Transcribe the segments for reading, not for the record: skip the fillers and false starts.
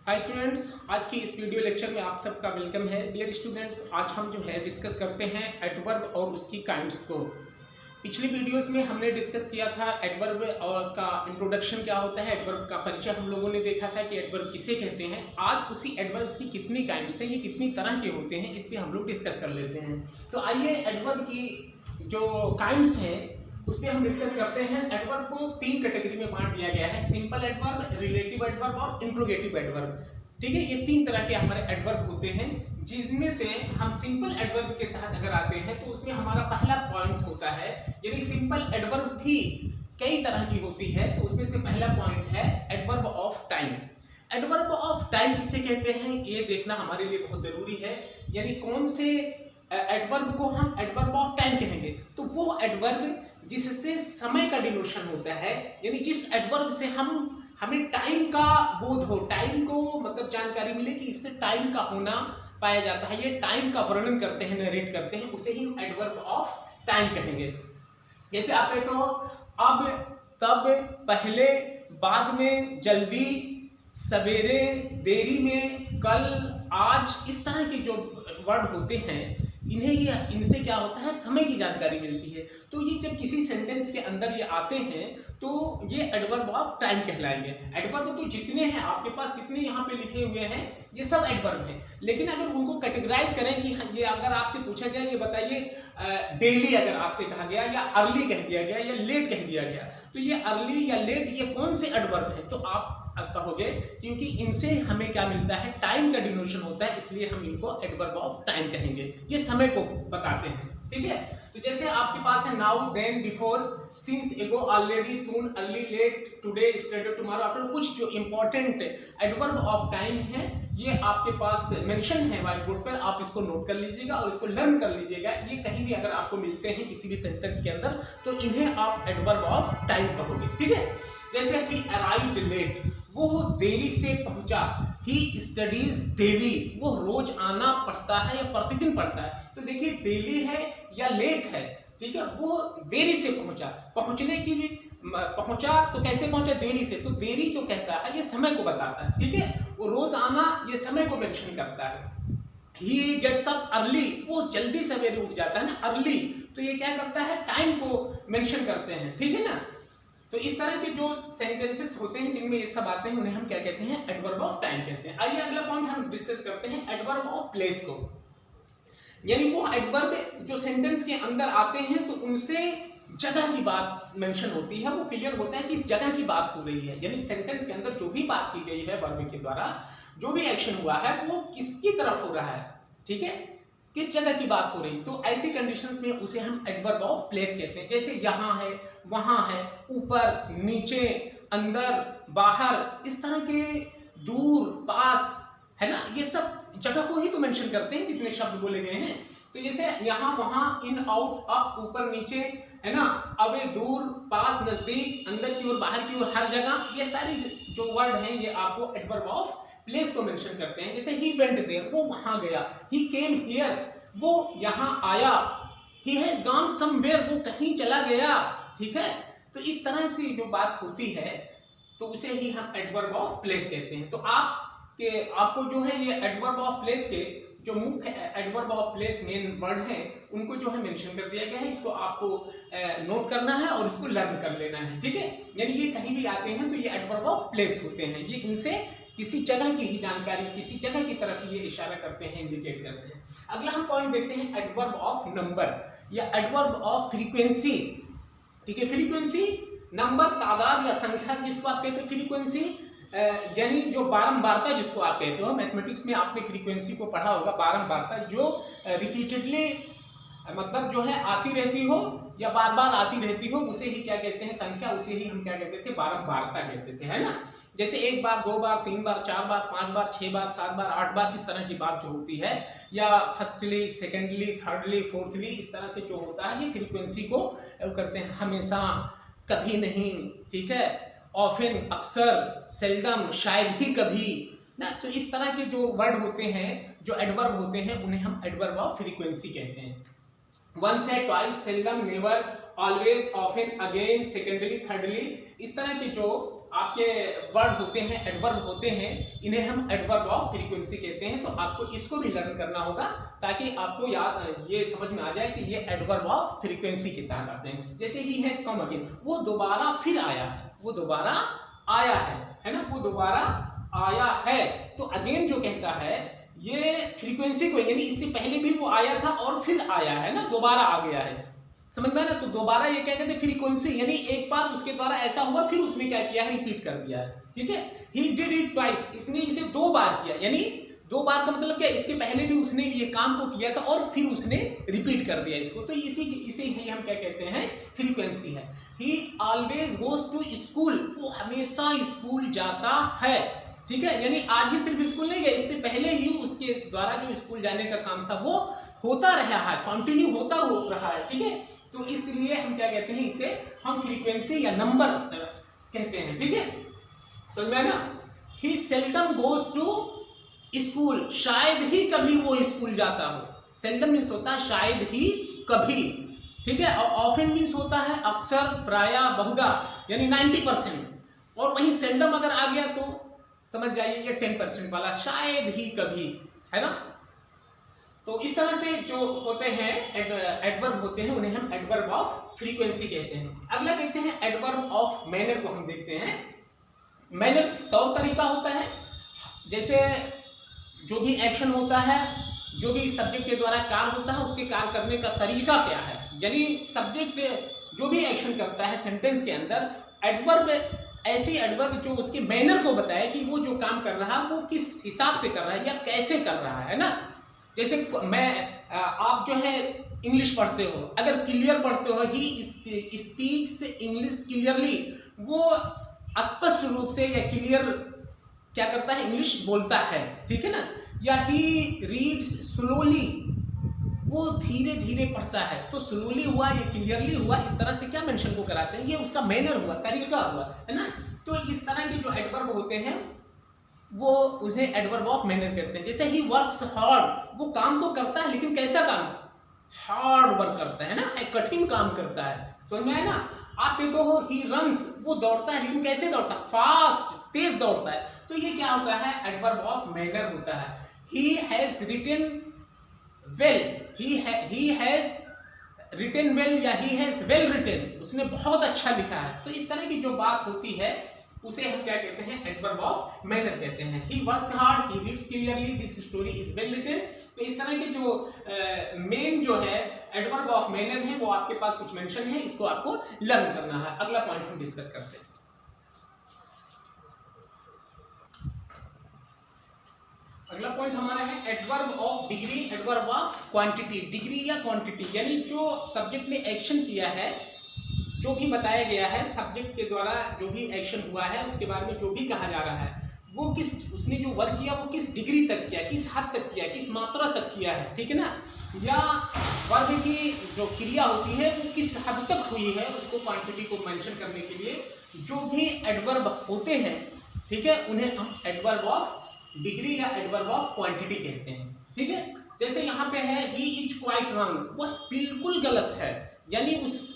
Hi students, आज की इस वीडियो लेक्चर में आप सबका वेलकम है। डियर स्टूडेंट्स, आज हम जो है डिस्कस करते हैं एडवर्ब और उसकी काइंड्स को। पिछली वीडियोस में हमने डिस्कस किया था एडवर्ब और का इंट्रोडक्शन क्या होता है, एडवर्ब का परिचय हम लोगों ने देखा था कि एडवर्ब किसे कहते हैं। आज उसी एडवर्ब्स की कितनी काइंड्स हैं, ये कितनी तरह के होते हैं, इस पर हम लोग डिस्कस कर लेते हैं। तो आइए एडवर्ब की जो काइंड्स हैं उस पर हम डिस्कस करते हैं। एडवर्ब को तीन कैटेगरी में बांट दिया गया है, सिंपल एडवर्ब, रिलेटिव एडवर्ब और इंट्रोगेटिव एडवर्ब। ठीक है, ये तीन तरह के हमारे एडवर्ब होते हैं, जिनमें से हम सिंपल एडवर्ब के तहत अगर आते हैं तो उसमें हमारा पहला पॉइंट होता है, यानी सिंपल एडवर्ब भी कई तरह की होती है, तो उसमें से पहला पॉइंट है adverb of time. Adverb of time किसे कहते हैं ये देखना हमारे लिए बहुत जरूरी है, यानी कौन से एडवर्ब को हम एडवर्ब ऑफ टाइम कहेंगे। तो वो एडवर्ब जिससे समय का डिनोशन होता है, यानी जिस एडवर्ब से हमें टाइम का बोध हो, टाइम को मतलब जानकारी मिले कि इससे टाइम का होना पाया जाता है, ये टाइम का वर्णन करते हैं, नरेट करते हैं, उसे ही हम एडवर्ब ऑफ टाइम कहेंगे। जैसे आप कहते हो अब, तब, पहले, बाद में, जल्दी, सवेरे, देरी में, कल, आज, इस तरह के जो वर्ड होते हैं इनसे क्या होता है, समय की जानकारी मिलती है। तो ये जब किसी सेंटेंस के अंदर ये आते हैं तो ये एडवर्ब ऑफ टाइम कहलाएंगे। एडवर्ब तो जितने हैं आपके पास, जितने यहाँ पे लिखे हुए हैं ये सब एडवर्ब हैं, लेकिन अगर उनको कैटेगराइज करें कि ये अगर आपसे पूछा जाए ये बताइए डेली अगर आपसे कहा गया या अर्ली कह दिया गया या लेट कह दिया गया, तो ये अर्ली या लेट ये कौन से एडवर्ब हैं, तो आप कहोगे क्योंकि इनसे हमें क्या मिलता है, टाइम का डिनोशन होता है, इसलिए हम इनको एडवर्ब ऑफ टाइम कहेंगे, ये समय को बताते हैं। ठीक है, तो जैसे आपके पास है now, then, before, since, ago, already, soon, early, late, today, status, tomorrow, after, कुछ जो इंपॉर्टेंट एडवर्ब ऑफ टाइम है ये आपके पास मेंशन है व्हाइट बोर्ड पर, आप इसको नोट कर लीजिएगा और इसको लर्न कर लीजिएगा। ये कहीं भी अगर आपको मिलते हैं किसी भी सेंटेंस के अंदर तो इन्हें आप एडवर्ब ऑफ टाइम कहोगे। ठीक है, जैसे कि अराइव्ड लेट, वो देरी से पहुंचा, ही स्टडीज डेली, वो रोज आना पड़ता है या प्रतिदिन पढ़ता है। तो देखिए डेली है या लेट है, ठीक है, वो देरी से पहुंचा, पहुंचने की भी पहुंचा तो कैसे पहुंचा, देरी से, तो देरी जो कहता है ये समय को बताता है। ठीक है, वो रोज आना ये समय को मेंशन करता है। ही गेट्स अप अर्ली, वो जल्दी सवेरे उठ जाता है ना, अर्ली, तो ये क्या करता है, टाइम को मेंशन करते हैं। ठीक है ना, तो इस तरह के जो सेंटेंसेस होते हैं जिनमें ये सब आते हैं उन्हें हम क्या कहते हैं, एडवर्ब ऑफ टाइम कहते हैं। आइए अगला पॉइंट हम डिस्कस करते हैं एडवर्ब ऑफ प्लेस को, यानी वो एडवर्ब जो सेंटेंस के अंदर आते हैं तो उनसे जगह की बात मेंशन होती है, वो क्लियर होता है कि इस जगह की बात हो रही है, यानी सेंटेंस के अंदर जो भी बात की गई है वर्ब के द्वारा, जो भी एक्शन हुआ है वो किसकी तरफ हो रहा है, ठीक है, किस जगह की बात हो रही। तो ऐसी कंडीशंस में उसे हम एडवर्ब ऑफ प्लेस कहते हैं। जैसे यहाँ है, वहां है, ऊपर, नीचे, अंदर, बाहर, इस तरह के, दूर, पास, है ना, ये सब जगह को ही तो मेंशन करते हैं जितने शब्द बोले गए हैं। तो जैसे यहाँ, वहां, इन, आउट, अप, ऊपर, नीचे, है ना, अबे, दूर, पास, नजदीक, अंदर की ओर, बाहर की ओर, हर जगह, ये सारे जो वर्ड हैं ये आपको एडवर्ब ऑफ प्लेस को मेंशन करते हैं। जैसे ही वेंट देयर, वो वहां गया, ही केम हियर, वो यहां आया, ही हैज गॉन समवेयर, वो कहीं चला गया। ठीक है, तो इस तरह से जो बात होती है तो उसे ही हम एडवर्ब ऑफ प्लेस कहते हैं। तो आपको जो है ये एडवर्ब ऑफ प्लेस के जो मुख्य adverb of place main word हैं उनको जो है मेंशन कर दिया गया है, इसको आपको नोट करना है और इसको लर्न कर लेना है। ठीक है, यानी ये कहीं भी आते हैं तो ये एडवर्ब ऑफ प्लेस होते हैं, ये इनसे किसी जगह की ही जानकारी, किसी जगह की तरफ ये इशारा करते हैं, इंडिकेट करते हैं। अगला हम पॉइंट देखते हैं एडवर्ब ऑफ नंबर या एडवर्ब ऑफ फ्रीक्वेंसी। ठीक है, फ्रीक्वेंसी नंबर, तादाद या संख्या जिसको आप कहते हैं फ्रीक्वेंसी, यानी जो बारंबारता जिसको आप कहते हो, मैथमेटिक्स में आपने फ्रीक्वेंसी को पढ़ा होगा, बारंबारता जो रिपीटेडली मतलब जो है आती रहती हो या बार बार आती रहती हो, उसे ही क्या कहते हैं, संख्या, उसे ही हम क्या कहते थे, बारंबारता कहते थे, है ना। जैसे एक बार, दो बार, तीन बार, चार बार, पांच बार, छह बार, सात बार, आठ बार, इस तरह की बात जो होती है, या फर्स्टली, सेकेंडली, थर्डली, फोर्थली, इस तरह से जो होता है ये फ्रीक्वेंसी को करते हैं। हमेशा, कभी नहीं, ठीक है, ऑफन, अक्सर, सेल्डम, शायद ही कभी ना, तो इस तरह के जो वर्ड होते हैं, जो एडवर्ब होते हैं, उन्हें हम एडवर्ब ऑफ फ्रीक्वेंसी कहते हैं। वंस है, twice, seldom, never, always, often, again, secondly, thirdly, इस तरह के जो आपके वर्ड होते हैं, एडवर्ब होते हैं, इन्हें हम एडवर्ब ऑफ फ्रीक्वेंसी कहते हैं। तो आपको इसको भी लर्न करना होगा ताकि आपको याद ये समझ में आ जाए कि ये एडवर्ब ऑफ फ्रीक्वेंसी के तहत आते हैं। जैसे ही हैज कम अगेन, वो दोबारा फिर आया है, वो दोबारा आया है ना, वो दोबारा आया है। तो अगेन जो कहता है ये फ्रीक्वेंसी को, यानी इससे पहले भी वो आया था और फिर आया है ना, दोबारा आ गया है, समझ में ना। तो दोबारा ये क्या कहते हैं, फ्रीक्वेंसी, यानी एक बार उसके द्वारा ऐसा हुआ, फिर उसने क्या किया है, रिपीट कर दिया है, ठीक है। ही डिड इट ट्वाइस, इसने इसे 2 बार किया, यानी 2 बार का मतलब क्या, इसके पहले भी उसने ये काम को किया था और फिर उसने रिपीट कर दिया इसको। तो इसे ही हम क्या कहते हैं, फ्रीक्वेंसी है। He always goes to school, वो हमेशा स्कूल जाता है, ठीक है। यानी आज ही सिर्फ स्कूल नहीं गया, इससे पहले ही उसके द्वारा जो स्कूल जाने का काम था वो होता रहा है, कंटिन्यू होता रहा है, ठीक है। तो इसलिए हम क्या कहते हैं, इसे हम फ्रीक्वेंसी या नंबर कहते हैं, ठीक है, समझ में ना। ही सेल्डम गोज टू स्कूल, शायद ही कभी वो स्कूल जाता हो। सेल्डम मीन्स होता है शायद ही कभी, ठीक है। और ऑफन मीन्स होता है अक्सर, प्राय, बहुधा, यानी 90%। और वहीं सेल्डम अगर आ गया तो समझ जाइए ये 10% वाला, शायद ही कभी, है ना। तो इस तरह से जो होते हैं एडवर्ब होते हैं, उन्हें हम एडवर्ब ऑफ फ्रीक्वेंसी कहते हैं। अगला देखते हैं एडवर्ब ऑफ मैनर को हम देखते हैं। मैनर्स तौर तरीका होता है, जैसे जो भी एक्शन होता है, जो भी सब्जेक्ट के द्वारा कार्य होता है, उसके कार्य करने का तरीका क्या है, यानी सब्जेक्ट जो भी एक्शन करता है सेंटेंस के अंदर, एडवर्ब ऐसे एडवर्ब जो उसके मैनर को बताए कि वो जो काम कर रहा है वो किस हिसाब से कर रहा है या कैसे कर रहा है ना। जैसे आप जो है इंग्लिश पढ़ते हो, अगर क्लियर पढ़ते हो, ही स्पीक्स इंग्लिश क्लियरली, वो स्पष्ट रूप से या क्लियर क्या करता है, इंग्लिश बोलता है, ठीक है ना। या ही रीड्स स्लोली, वो धीरे धीरे पढ़ता है। तो स्लोली हुआ या क्लियरली हुआ, इस तरह से क्या मेंशन को कराते हैं, ये उसका मैनर हुआ, तरीका हुआ, है ना। तो इस तरह के जो एडवर्ब होते हैं वो उसे एडवर्ब ऑफ मैनर कहते हैं। जैसे ही वर्क्स हार्ड, वो काम तो करता है लेकिन कैसा काम, हार्ड वर्क करता है ना, एक कठिन काम करता है, समझ में आया ना। आप देखो हो ही रन्स, वो दौड़ता है लेकिन कैसे दौड़ता है, फास्ट, तेज दौड़ता है। तो ये क्या होता है, एडवर्ब ऑफ मैनर होता है। He has written well, he has written well या ही हैज वेल रिटन, उसने बहुत अच्छा लिखा है। तो इस तरह की जो बात होती है उसे हम क्या कहते हैं, एडवर्ब ऑफ मैनर कहते हैं। He works hard, he reads clearly, this story is well written. तो इस तरह के जो मेन जो है एडवर्ब ऑफ मैनर है वो आपके पास कुछ मेंशन है, इसको आपको लर्न करना है। अगला पॉइंट हम डिस्कस करते हैं। अगला पॉइंट हमारा है adverb of degree, adverb of quantity. Degree या क्वांटिटी, यानी जो सब्जेक्ट ने एक्शन किया है, जो भी बताया गया है सब्जेक्ट के द्वारा, जो भी एक्शन हुआ है उसके बारे में जो भी कहा जा रहा है, वो किस, उसने जो वर्क किया वो किस डिग्री तक किया, किस हद तक किया, किस मात्रा तक किया है, ठीक है ना। या वर्क की जो क्रिया होती है वो किस हद तक हुई है, उसको क्वांटिटी को मेंशन करने के लिए जो भी एडवर्ब होते हैं, ठीक है, उन्हें हम एडवर्ब ऑफ डिग्री या एडवर्ब ऑफ क्वांटिटी कहते हैं, ठीक है। जैसे यहाँ पे है ही इज क्वाइट रॉन्ग, वह बिल्कुल गलत है, यानी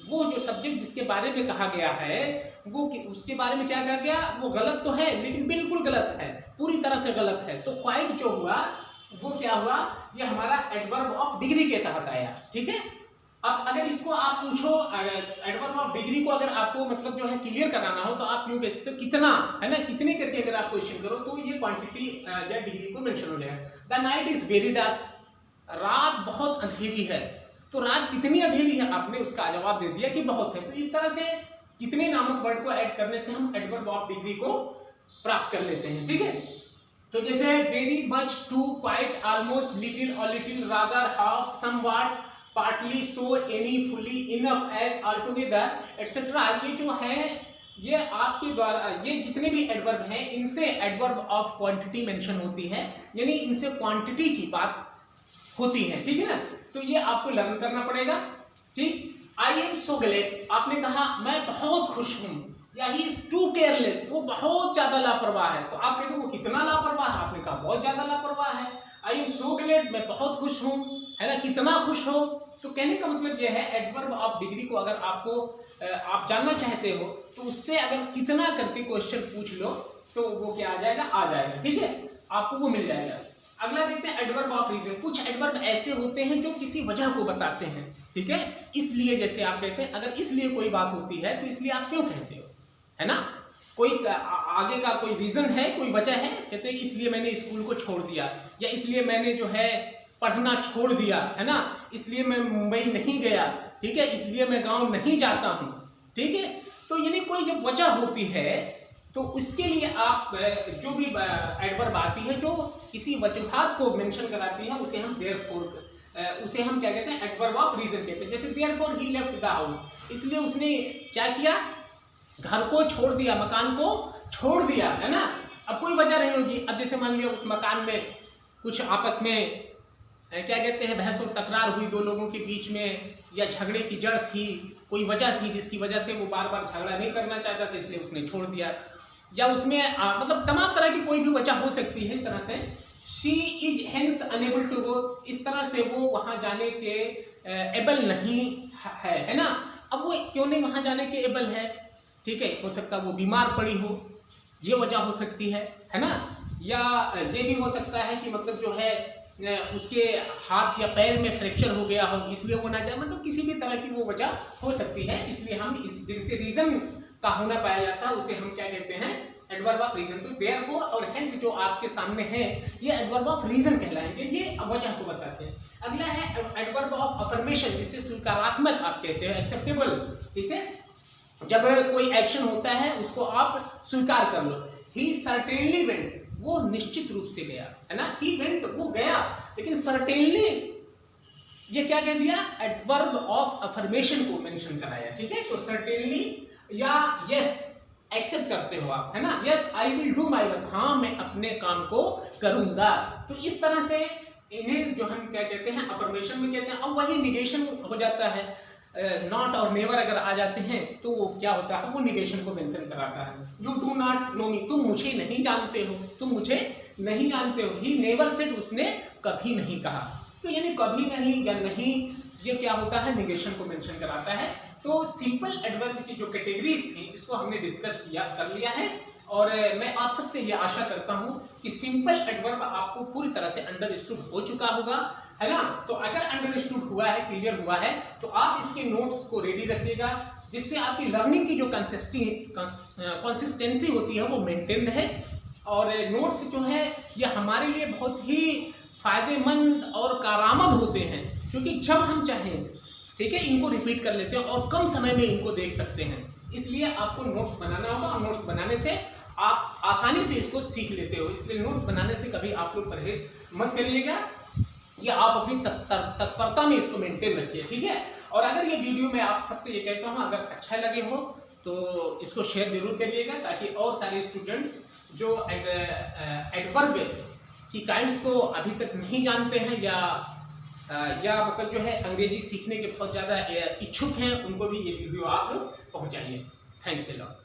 वो जो सब्जेक्ट जिसके बारे में कहा गया है वो उसके बारे में क्या कहा गया, वो गलत तो है लेकिन बिल्कुल गलत है, पूरी तरह से गलत है। तो क्वाइट जो हुआ वो क्या हुआ, ये हमारा एडवर्ब ऑफ डिग्री के तहत आया, ठीक है। अब अगर इसको आप पूछो, एडवर्ब ऑफ डिग्री को अगर आपको मतलब जो है क्लियर कराना हो तो आप यूँ कह सकते हो कितना, है ना, कितने करके अगर आप क्वेश्चन करो तो ये क्वांटिटी या डिग्री को मेंशन हो जाएगा। The night is very dark, रात बहुत अंधेरी है। तो रात कितनी अंधेरी है, आपने उसका जवाब दे दिया कि बहुत है। तो इस तरह से कितने नामक वर्ड को ऐड करने से हम एडवर्ब ऑफ डिग्री को प्राप्त कर लेते हैं, ठीक है। तो जैसे very much, too, quite, almost, little और little, rather, half, somewhat, partly, so, any, fully, enough, as, altogether, etcetera, ये जो है ये आपके द्वारा, ये जितने भी एडवर्ब हैं इनसे एडवर्ब ऑफ क्वांटिटी मेंशन होती है, यानी इनसे क्वांटिटी की बात होती है, ठीक है ना। तो ये आपको लर्न करना पड़ेगा, ठीक। आई एम सो ग्लैड, आपने कहा मैं बहुत खुश हूं, या ही इज टू केयरलेस, वो बहुत ज्यादा लापरवाह है। तो आप कहते हो वो कितना लापरवाह है, आपने कहा बहुत ज्यादा लापरवाह है। आई एम सो ग्लैड, मैं बहुत खुश हूं, है ना, कितना खुश हो, तो कहने का मतलब यह है एडवर्ब ऑफ डिग्री को अगर आपको आप जानना चाहते हो तो उससे अगर कितना करके क्वेश्चन पूछ लो तो वो क्या आ जाएगा, ठीक है, आपको वो मिल जाएगा। अगला देखते हैं एडवर्ब ऑफ रीजन। कुछ एडवर्ब ऐसे होते हैं जो किसी वजह को बताते हैं, ठीक है, इसलिए जैसे आप कहते हैं अगर इसलिए कोई बात होती है तो इसलिए आप क्यों कहते हो, है ना, कोई आगे का कोई रीजन है, कोई वजह है, कहते हैं इसलिए मैंने स्कूल को छोड़ दिया, या इसलिए मैंने जो है पढ़ना छोड़ दिया, है ना, इसलिए मैं मुंबई नहीं गया, ठीक है, इसलिए मैं गांव नहीं जाता हूं, ठीक है। तो यानी कोई जब वजह होती है तो उसके लिए आप जो भी एडवर्ब आती है जो किसी वजूहात को मेंशन कराती है उसे हम देयरफॉर, उसे हम क्या कहते हैं, एडवर्ब ऑफ रीजन कहते हैं। जैसे therefore he left the house, इसलिए उसने क्या किया, घर को छोड़ दिया, मकान को छोड़ दिया, है ना। अब कोई वजह नहीं होगी, अब जैसे मान लिया उस मकान में कुछ आपस में क्या कहते हैं बहस और तकरार हुई दो लोगों के बीच में, या झगड़े की जड़ थी, कोई वजह थी जिसकी वजह से वो बार बार झगड़ा नहीं करना चाहता था इसलिए उसने छोड़ दिया, या उसमें मतलब तमाम तरह की कोई भी वजह हो सकती है। इस तरह से she is hence unable to go, इस तरह से वो वहां जाने के एबल नहीं है ना। अब वो क्यों नहीं वहां जाने के एबल है, ठीक है, हो सकता है वो बीमार पड़ी हो, ये वजह हो सकती है ना, या ये भी हो सकता है कि मतलब जो है उसके हाथ या पैर में फ्रैक्चर हो गया हो इसलिए वो ना जाए, मतलब किसी भी तरह की वो वजह हो सकती है। इसलिए हम जिनसे रीजन का होना पाया जाता है उसे हम क्या कहते हैं, एडवर्ब ऑफ रीजन। तो देयरफॉर और हेंस जो आपके सामने है ये एडवर्ब ऑफ रीजन कहलाएंगे, ये वजह को बताते हैं। अगला है एडवर्ब ऑफ अफर्मेशन, जिसे स्वीकारात्मक आप कहते हैं, एक्सेप्टेबल, ठीक है, जब कोई एक्शन होता है उसको आप स्वीकार कर लो। ही सर्टेनली वेंट, वो निश्चित रूप से गया, है ना, ही वेंट, वो गया, लेकिन सर्टेनली ये क्या कह दिया, एडवर्ब ऑफ अफर्मेशन को मेंशन कराया, ठीक है। तो सर्टेनली या यस एक्सेप्ट करते हो आप, है ना, yes I will do my work, हाँ मैं अपने काम को करूंगा। तो इस तरह से इन्हें जो हम क्या कहते हैं अफर्मेशन में कहते हैं। अब वही निगेशन हो जाता है, नॉट और नेवर अगर आ जाते हैं तो वो क्या होता है, वो निगेशन को मेंशन कराता है। यू डू नॉट नो मी, तुम मुझे नहीं जानते हो, तुम मुझे नहीं जानते हो। ही नेवर सेड, उसने कभी नहीं कहा। तो यानी कभी नहीं या नहीं, ये क्या होता है, निगेशन को मेंशन कराता है। तो सिंपल एडवर्ब की जो कैटेगरीज थी इसको हमने डिस्कस कर लिया है, और मैं आप सबसे ये आशा करता हूं कि सिंपल एडवर्ब आपको पूरी तरह से अंडरस्टूड हो चुका होगा, है ना। तो अगर अंडरस्टूड हुआ है, क्लियर हुआ है, तो आप इसके नोट्स को रेडी रखिएगा, जिससे आपकी लर्निंग की जो कंसिस्टेंसी होती है वो मेंटेन्ड है। और नोट्स जो है ये हमारे लिए बहुत ही फायदेमंद और कारआमद होते हैं, क्योंकि जब हम चाहें, ठीक है, इनको रिपीट कर लेते हैं और कम समय में इनको देख सकते हैं। इसलिए आपको नोट्स बनाना होगा, और नोट्स बनाने से आप आसानी से इसको सीख लेते हो। इसलिए नोट्स बनाने से कभी आप लोग परहेज मत करिएगा, या आप अपनी तत्परता में इसको मेंटेन रखिए, ठीक है। और अगर ये वीडियो में आप सबसे ये कहता हूँ अगर अच्छा लगे हो तो इसको शेयर जरूर करिएगा, ताकि और सारे स्टूडेंट्स जो एडवर्ब की काइंड्स को अभी तक नहीं जानते हैं या मतलब जो है अंग्रेजी सीखने के बहुत ज़्यादा इच्छुक हैं, उनको भी ये वीडियो आप लोग पहुँचाइए। Thanks a lot.